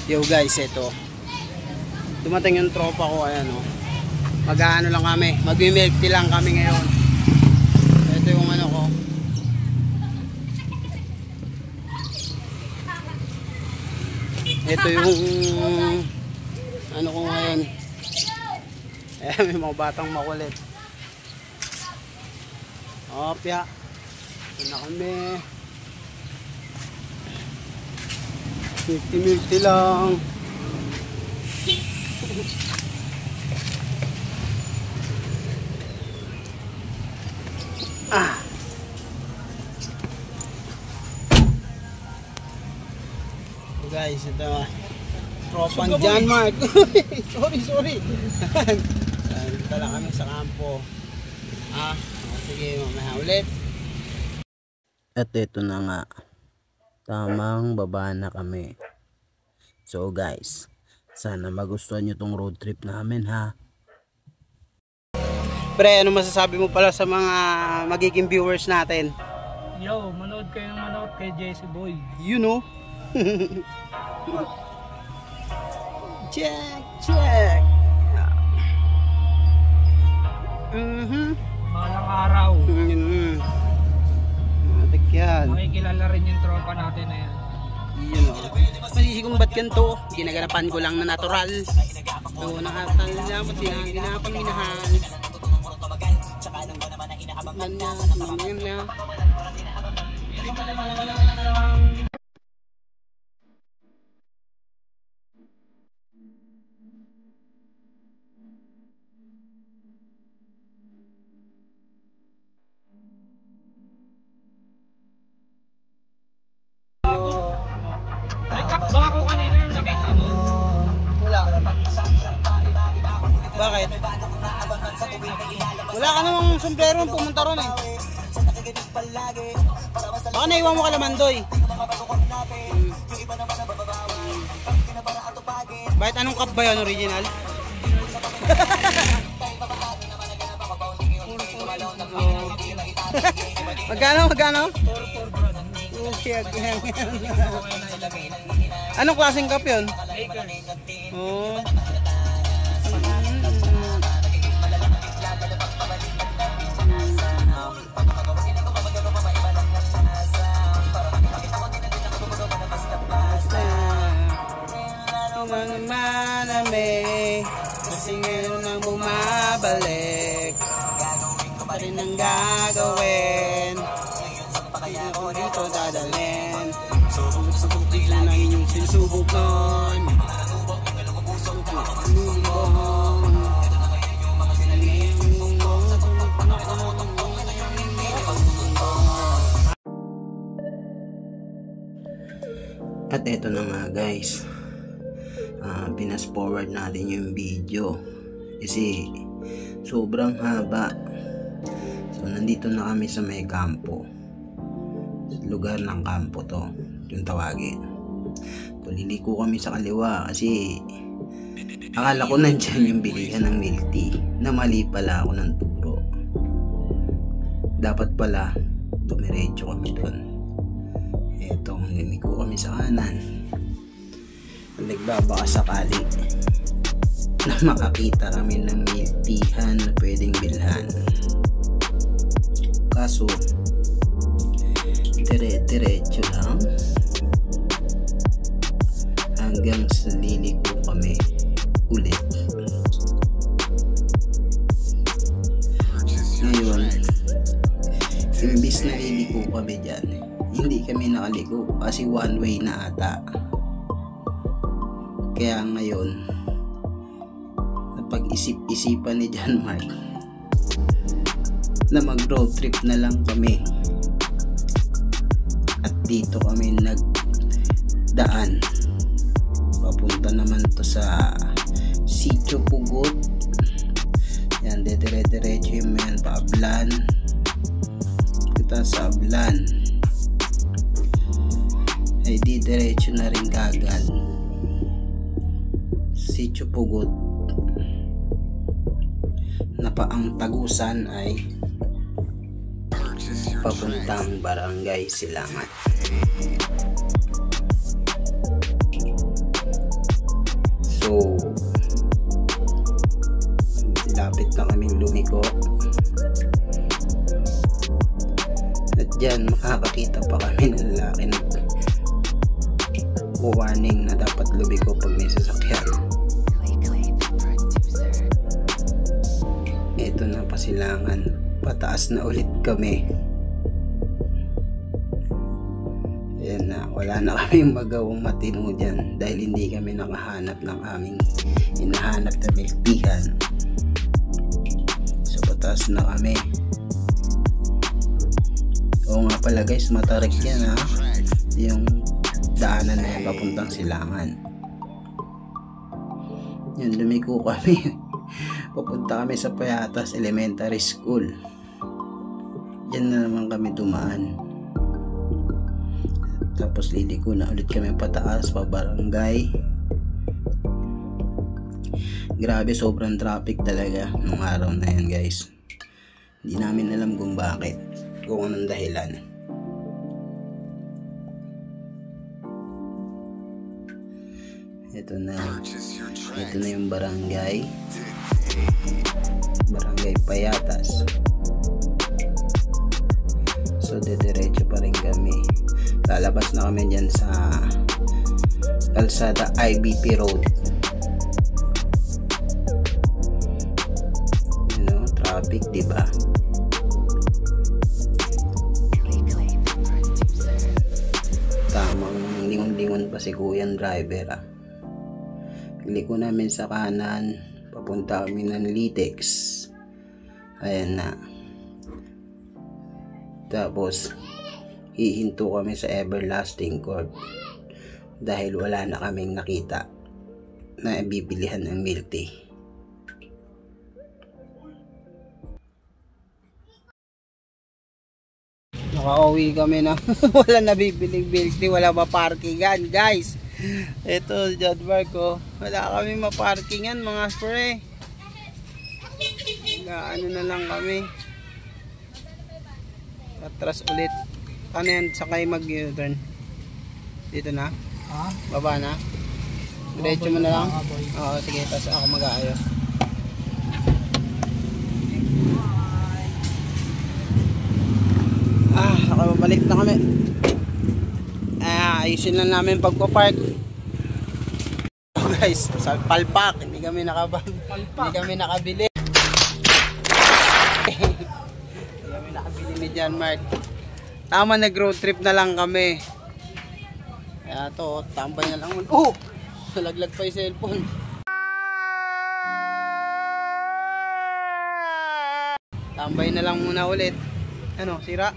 Yo guys, ito. Dumating yung tropa ko, ayan o. Mag-ano lang kami, mag-milk tea lang kami ngayon. Ito yung ano ko. Ito yung ano ko ngayon. Eh, may mga batang makulit. Opya. Ito na kami. Milk tea lang. So guys, ito tropang John Mark. sorry. Dito lang kami sa kampo. Sige, mamaya ulit. At ito na nga, tamang baba na kami. So guys, sana magustuhan nyo tong road trip namin ha. Pre, ano masasabi mo pala sa mga magiging viewers natin? Yo, manood kayo ng manood kay JC Boy. You know? Check. Malang araw. Matik yan. Makikilala rin yung tropa natin na yan. Yun o. Masisigong ba't ganito? Ginaganapan ko lang na natural. So, nakatalamot yan. Ginapang minahal. Baka ko kanina yung nakita mo. Wala. Bakit? Wala ka namang sombrero pumunta ron eh. Baka naiwan mo Kalamandoy. Bakit anong cup ba yun? Original? Magkano? Okay. Anong klaseng cup yun? Oh. Kasi ngayon nang bumabalik, gagawin ko pa rin ang gagawin. Hindi ako dito dadalhin. Subok bigla ng inyong sinusubok nun. At eto na nga guys, pinas forward natin yung video kasi sobrang haba. So nandito na kami sa may kampo, lugar ng kampo to yung tawagin. So liliko kami sa kaliwa kasi akala ko nandyan yung bilihan ng milk tea, na mali pala ako ng turo. Dapat pala dumiretso kami dun. Eto, liliko kami sa kanan. Nagbabaka sakali na makakita kami ng milk teahan na pwedeng bilhan. Kaso diretso lang hanggang sa liliko kami ulit. Ngayon, imbis na liliko kami dyan, hindi kami nakaliko kasi one way na ata. Kaya ngayon, napag-isip-isipan ni John Mark na mag-road trip na lang kami. At dito kami nagdaan. Papunta naman to sa Sitio Pugot. Yan, dire-diretso yung yan pa Ablan. Kita sa Ablan. Ay di diretso na rin kagad Sitio Pugot, na pa ang tagusan ay papuntang Barangay Silangan. So lapit na kaming lumiko at dyan makakakita pa kami ng lalaki na warning na dapat lumiko pag may sasakyan. Ito na pasilangan, pataas na ulit kami. Ayan na, wala na kaming magawang matino dyan dahil hindi kami nakahanap ng aming hinahanap na milpihan. So pataas na kami. Oo nga pala guys, matarik yan ha, yung daanan na yan papuntang silangan. Yan, lumiko kami. Papunta kami sa Payatas Elementary School. Diyan na naman kami dumaan. Tapos liliko na ulit kami pataas pa barangay. Grabe, sobrang traffic talaga nung araw na yan guys. Hindi namin alam kung bakit, kung anong dahilan. Ito na yung barangay Payatas. So diretso pa rin kami, lalabas na kami dyan sa kalsada IBP Road. Traffic, diba? Tamang lingon-lingon pa si kuyang driver ah. Liko namin sa kanan, papunta kami ng Litex. Ayan na. Tapos hihinto kami sa Everlasting Court dahil wala na kaming nakita na bibilihan ng milk tea. Nakauwi kami na wala nabibiling milk tea, wala maparkingan guys. Ito John Marco, wala kami maparkingan mga pre. Ano na lang kami, atras ulit. Ano yan, sakay mag-U-turn dito na? Ha? Baba na? Diretso mo na lang? Oo, sige, tapos ako mag-aayos. Nakababalik na kami. Ayusin lang namin pagpapark. Oh guys, sa palpak, hindi kami nakabili. Hindi kami nakabili ni John Mark. Tama, nag-road trip na lang kami. Kaya to, tambay na lang. Oh! Nalaglag pa yung cellphone. Tambay na lang muna ulit. Ano, sira?